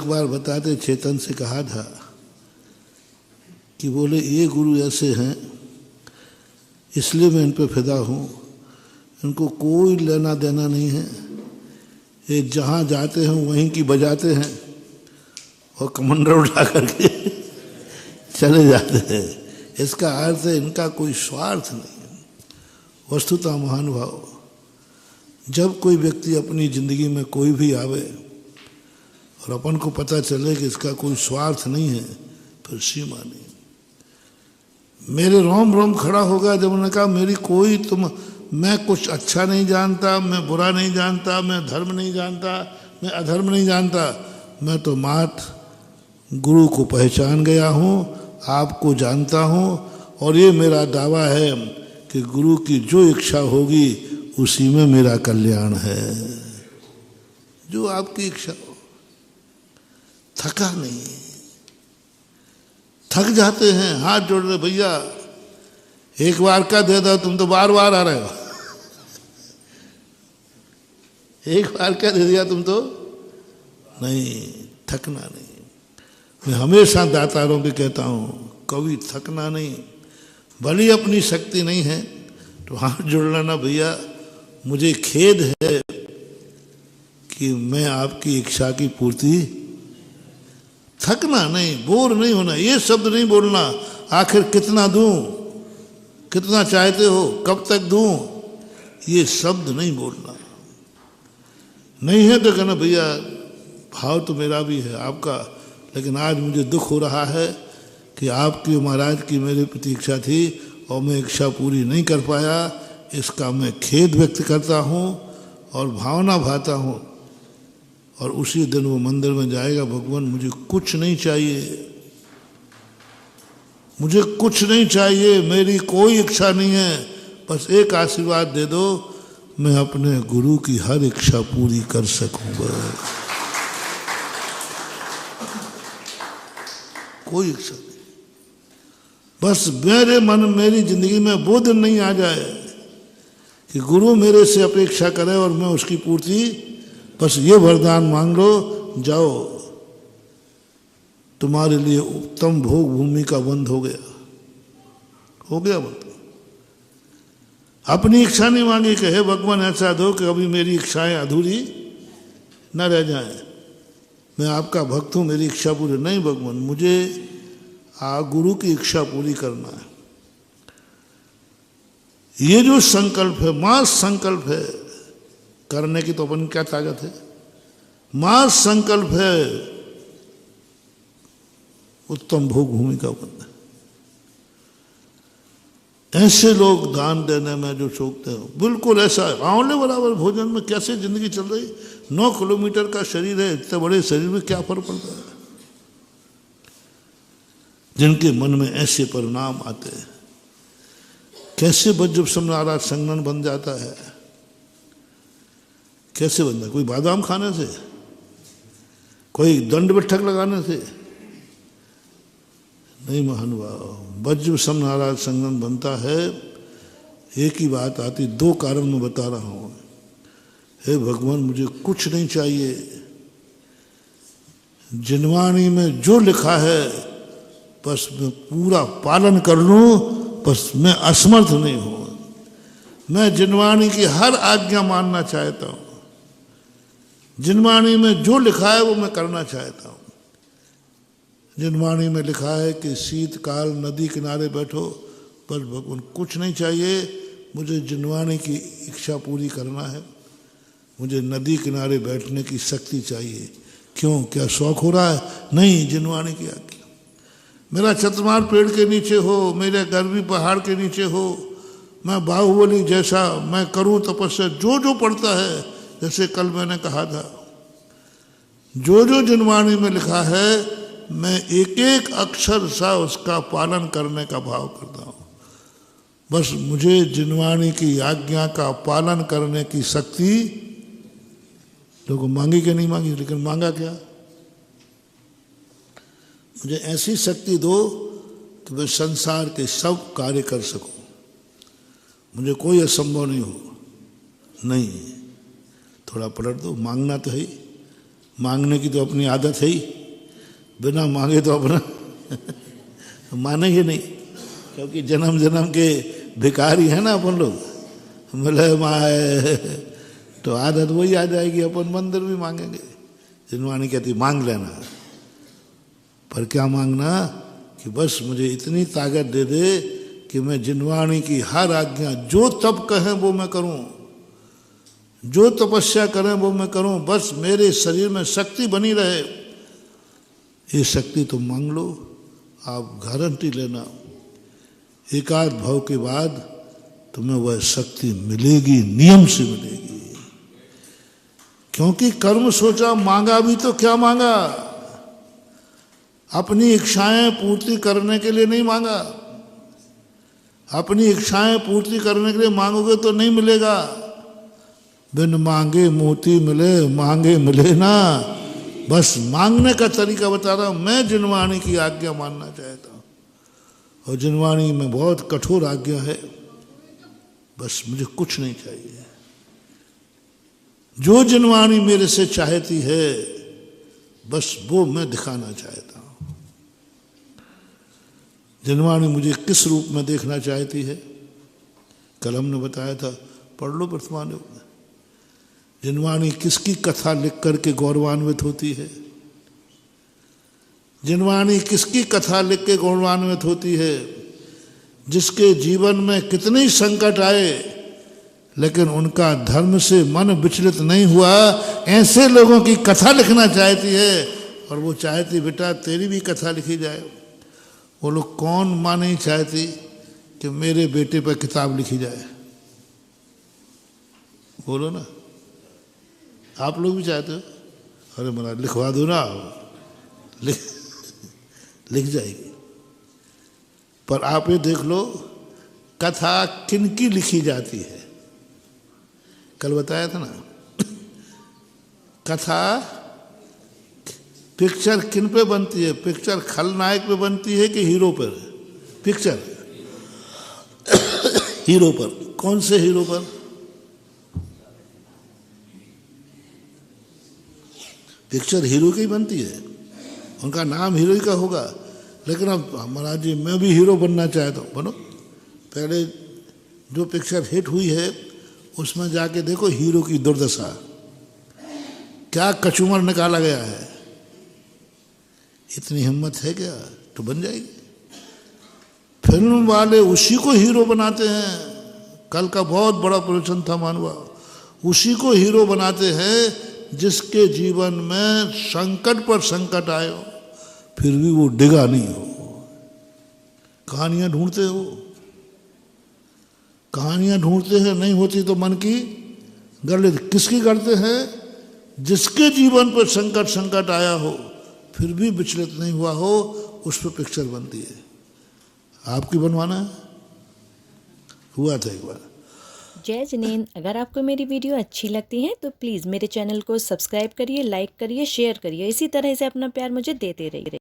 एक बार बताते चेतन से कहा था कि बोले ये गुरु ऐसे हैं इसलिए मैं इन पे फिदा हूँ, इनको कोई लेना देना नहीं है, ये जहाँ जाते हैं वहीं की बजाते हैं और कमंडल उठा करके चले जाते हैं। इसका अर्थ है इनका कोई स्वार्थ नहीं है। वस्तुतः महानुभाव, जब कोई व्यक्ति अपनी जिंदगी में कोई भी आवे और अपन को पता चले कि इसका कोई स्वार्थ नहीं है, फिर सीमा नहीं। मेरे रोम रोम खड़ा होगा जब उन्होंने कहा मेरी कोई मैं कुछ अच्छा नहीं जानता, मैं बुरा नहीं जानता, मैं धर्म नहीं जानता, मैं अधर्म नहीं जानता, मैं तो मात्र गुरु को पहचान गया हूँ, आपको जानता हूँ और ये मेरा दावा है कि गुरु की जो इच्छा होगी उसी में मेरा कल्याण है। जो आपकी इच्छा हो। थका नहीं, थक जाते हैं, हाथ जोड़ रहे भैया एक बार का दे दो, तुम तो बार बार आ रहे हो। एक बार क्या दे दिया तुम तो नहीं, थकना नहीं। मैं हमेशा दातारों भी कहता हूँ कभी थकना नहीं। भली अपनी शक्ति नहीं है तो हाथ जोड़ लेना भैया, मुझे खेद है कि मैं आपकी इच्छा की पूर्ति। थकना नहीं, बोर नहीं होना, ये शब्द नहीं बोलना आखिर कितना दूं, कितना चाहते हो, कब तक दूं, ये शब्द नहीं बोलना। नहीं है तो कहना भैया भाव तो मेरा भी है आपका, लेकिन आज मुझे दुख हो रहा है कि आपकी महाराज की मेरी प्रतीक्षा थी और मैं इच्छा पूरी नहीं कर पाया, इसका मैं खेद व्यक्त करता हूँ और भावना भाता हूँ। और उसी दिन वो मंदिर में जाएगा, भगवान मुझे कुछ नहीं चाहिए, मुझे कुछ नहीं चाहिए, मेरी कोई इच्छा नहीं है, बस एक आशीर्वाद दे दो, मैं अपने गुरु की हर इच्छा पूरी कर सकूंगा। कोई इच्छा नहीं, बस मेरे मन मेरी जिंदगी में वो दिन नहीं आ जाए कि गुरु मेरे से अपेक्षा करे और मैं उसकी पूर्ति, बस ये वरदान मांग लो, जाओ तुम्हारे लिए उत्तम भोग भूमि का बंद हो गया, हो गया बंद। अपनी इच्छा नहीं मांगी कि हे भगवान ऐसा दो कि अभी मेरी इच्छाएं अधूरी न रह जाएं, मैं आपका भक्त हूं, मेरी इच्छा पूरी नहीं। भगवान मुझे गुरु की इच्छा पूरी करना है। ये जो संकल्प है, मां संकल्प है, करने की तो अपन क्या ताकत है, मां संकल्प है, उत्तम भोग भूमि का बंद। ऐसे लोग दान देने में जो चौकते हो, बिल्कुल ऐसा आंवले बराबर भोजन में कैसे जिंदगी चल रही। 9 किलोमीटर का शरीर है, इतने बड़े शरीर में क्या फर्क पड़ता है। जिनके मन में ऐसे परिणाम आते हैं, कैसे बज्जुब नाराज संगन बन जाता है, कैसे बनता है। कोई बादाम खाने से, कोई दंड बैठक लगाने से नहीं महानुभाव। वज्र सम नाराज संगम बनता है। एक ही बात आती, 2 कारण मैं बता रहा हूं। हे भगवान मुझे कुछ नहीं चाहिए, जिनवाणी में जो लिखा है बस मैं पूरा पालन कर लूं, बस मैं असमर्थ नहीं हूं। मैं जिनवाणी की हर आज्ञा मानना चाहता हूं, जिनवाणी में जो लिखा है वो मैं करना चाहता हूं। जिनवाणी में लिखा है कि शीतकाल नदी किनारे बैठो, बस भगवान कुछ नहीं चाहिए, मुझे जिनवाणी की इच्छा पूरी करना है, मुझे नदी किनारे बैठने की शक्ति चाहिए। क्यों, क्या शौक हो रहा है? नहीं, जिनवाणी की आज्ञा। मेरा चतमार पेड़ के नीचे हो, मेरे गर्मी पहाड़ के नीचे हो, मैं बाहुबली जैसा मैं करूं तपस्या, जो जो पड़ता है, जैसे कल मैंने कहा था, जो जो जिनवाणी में लिखा है मैं एक एक अक्षर सा उसका पालन करने का भाव करता हूं। बस मुझे जिनवाणी की आज्ञा का पालन करने की शक्ति, लोगों मांगी कि नहीं मांगी, लेकिन मांगा क्या, मुझे ऐसी शक्ति दो कि मैं संसार के सब कार्य कर सकूं, मुझे कोई असंभव नहीं हो। नहीं, थोड़ा पलट दो, मांगना तो है, मांगने की तो अपनी आदत है ही, बिना मांगे तो अपना मानेंगे नहीं, क्योंकि जन्म जन्म के भिखारी हैं ना अपन लोग, मिले माए तो आदत वही आ जाएगी, अपन मंदिर भी मांगेंगे। जिनवाणी कहती मांग लेना, पर क्या मांगना कि बस मुझे इतनी ताकत दे दे कि मैं जिनवाणी की हर आज्ञा, जो तप कहें वो मैं करूं, जो तपस्या करें वो मैं करूं, बस मेरे शरीर में शक्ति बनी रहे। ये शक्ति तुम मांग लो, आप गारंटी लेना, एकाध भाव के बाद तुम्हें वह शक्ति मिलेगी, नियम से मिलेगी। क्योंकि कर्म सोचा, मांगा भी तो क्या मांगा, अपनी इच्छाएं पूर्ति करने के लिए नहीं मांगा। अपनी इच्छाएं पूर्ति करने के लिए मांगोगे तो नहीं मिलेगा। बिन मांगे मोती मिले, मांगे मिले ना। बस मांगने का तरीका बता रहा हूं। मैं जिनवाणी की आज्ञा मानना चाहता हूं, और जिनवाणी में बहुत कठोर आज्ञा है, बस मुझे कुछ नहीं चाहिए। जो जिनवाणी मेरे से चाहती है बस वो मैं दिखाना चाहता हूं। जिनवाणी मुझे किस रूप में देखना चाहती है, कल हमने बताया था, पढ़ लो वर्तमान युग में। जिनवाणी किसकी कथा लिख करके गौरवान्वित होती है, जिनवाणी किसकी कथा लिख के गौरवान्वित होती है, जिसके जीवन में कितने ही संकट आए लेकिन उनका धर्म से मन विचलित नहीं हुआ, ऐसे लोगों की कथा लिखना चाहती है। और वो चाहती बेटा तेरी भी कथा लिखी जाए। वो लोग कौन माँ नहीं चाहती कि मेरे बेटे पर किताब लिखी जाए, बोलो ना, आप लोग भी चाहते हो? अरे मना लिखवा दो ना, लिख जाएगी। पर आप ये देख लो कथा किनकी लिखी जाती है। कल बताया था ना, कथा पिक्चर किन पे बनती है? पिक्चर खलनायक पे बनती है कि हीरो पर? पिक्चर हीरो पर। कौन से हीरो पर? पिक्चर हीरो की बनती है, उनका नाम हीरो का होगा। लेकिन अब महाराज जी मैं भी हीरो बनना चाहता हूँ, बनो। पहले जो पिक्चर हिट हुई है उसमें जाके देखो हीरो की दुर्दशा, क्या कचूमर निकाला गया है। इतनी हिम्मत है क्या? तो बन जाएगी। फिल्म वाले उसी को हीरो बनाते हैं। कल का बहुत बड़ा प्रदर्शन था मानवा, उसी को हीरो बनाते हैं जिसके जीवन में संकट पर संकट आए हो फिर भी वो डिगा नहीं हो। कहानियां ढूंढते हो, कहानियां ढूंढते हैं, नहीं होती तो मन की गलत किसकी करते हैं? जिसके जीवन पर संकट आया हो फिर भी विचलित नहीं हुआ हो, उस पर पिक्चर बनती है। आपकी बनवाना है? हुआ था एक बार। जय जिनेंद्र, अगर आपको मेरी वीडियो अच्छी लगती है तो प्लीज़ मेरे चैनल को सब्सक्राइब करिए, लाइक करिए, शेयर करिए। इसी तरह से अपना प्यार मुझे देते रहिए।